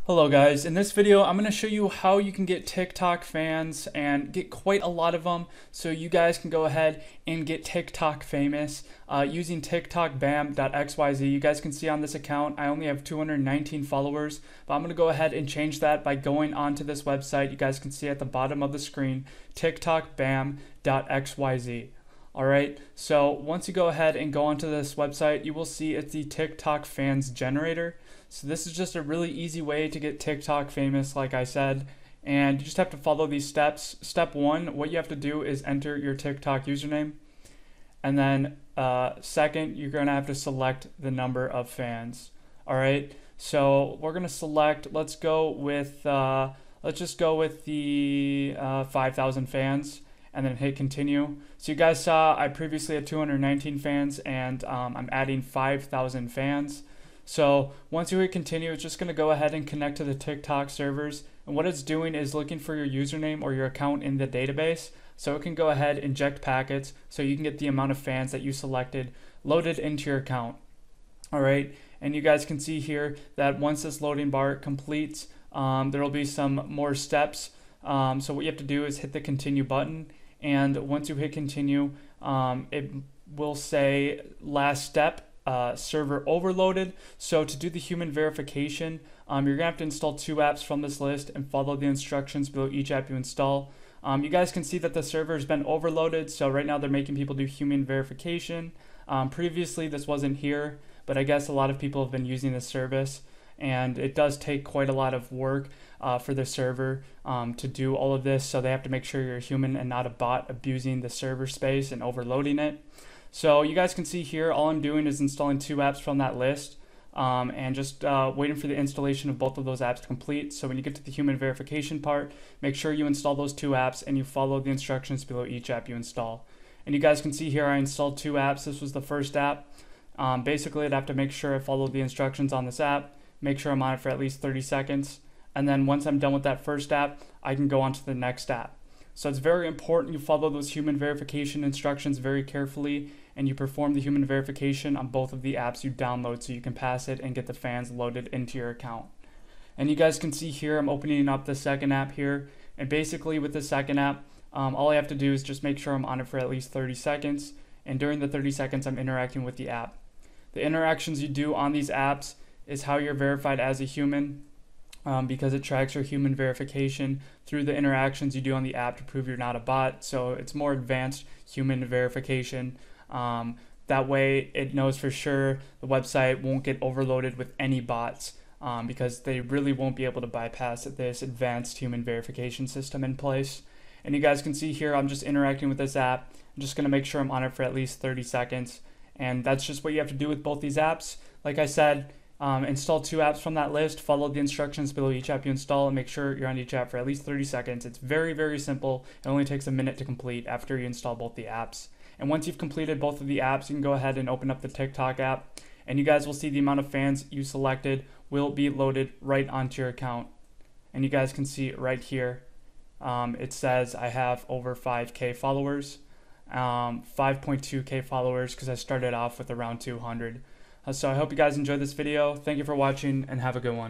Hello guys, in this video I'm going to show you how you can get TikTok fans and get quite a lot of them so you guys can go ahead and get TikTok famous using TikTokBam.xyz. You guys can see on this account I only have 219 followers, but I'm going to go ahead and change that by going onto this website. You guys can see at the bottom of the screen TikTokBam.xyz. Alright, so once you go ahead and go onto this website, you will see it's the TikTok fans generator. So this is just a really easy way to get TikTok famous, like I said, and you just have to follow these steps. Step one, what you have to do is enter your TikTok username, and then second, you're going to have to select the number of fans. Alright, so we're going to select, let's just go with the 5,000 fans, and then hit continue. So you guys saw I previously had 219 fans, and I'm adding 5,000 fans. So once you hit continue, it's just going to go ahead and connect to the TikTok servers. And what it's doing is looking for your username or your account in the database. So it can go ahead and inject packets so you can get the amount of fans that you selected loaded into your account. Alright, and you guys can see here that once this loading bar completes, there will be some more steps. So what you have to do is hit the continue button. And once you hit continue, it will say last step. Server overloaded. So to do the human verification, you're gonna have to install 2 apps from this list and follow the instructions below each app you install. You guys can see that the server has been overloaded, so right now they're making people do human verification. Previously this wasn't here, but I guess a lot of people have been using this service, and it does take quite a lot of work for the server to do all of this, so they have to make sure you're a human and not a bot abusing the server space and overloading it. So you guys can see here, all I'm doing is installing 2 apps from that list and just waiting for the installation of both of those apps to complete. So when you get to the human verification part, make sure you install those 2 apps and you follow the instructions below each app you install. And you guys can see here I installed 2 apps. This was the first app. Basically I'd have to make sure I follow the instructions on this app, make sure I'm on it for at least 30 seconds. And then once I'm done with that first app, I can go on to the next app. So it's very important you follow those human verification instructions very carefully, and you perform the human verification on both of the apps you download so you can pass it and get the fans loaded into your account. And you guys can see here I'm opening up the second app here, and basically with the second app, all I have to do is just make sure I'm on it for at least 30 seconds, and during the 30 seconds I'm interacting with the app. The interactions you do on these apps is how you're verified as a human. Because it tracks your human verification through the interactions you do on the app to prove you're not a bot. So it's more advanced human verification. That way it knows for sure the website won't get overloaded with any bots because they really won't be able to bypass this advanced human verification system in place. And you guys can see here I'm just interacting with this app. I'm just going to make sure I'm on it for at least 30 seconds. And that's just what you have to do with both these apps. Like I said, install 2 apps from that list, follow the instructions below each app you install, and make sure you're on each app for at least 30 seconds. It's very, very simple. It only takes a minute to complete after you install both the apps. And once you've completed both of the apps, you can go ahead and open up the TikTok app, and you guys will see the amount of fans you selected will be loaded right onto your account. And you guys can see right here, it says I have over 5K followers, 5.2K followers because I started off with around 200. So I hope you guys enjoyed this video. Thank you for watching and have a good one.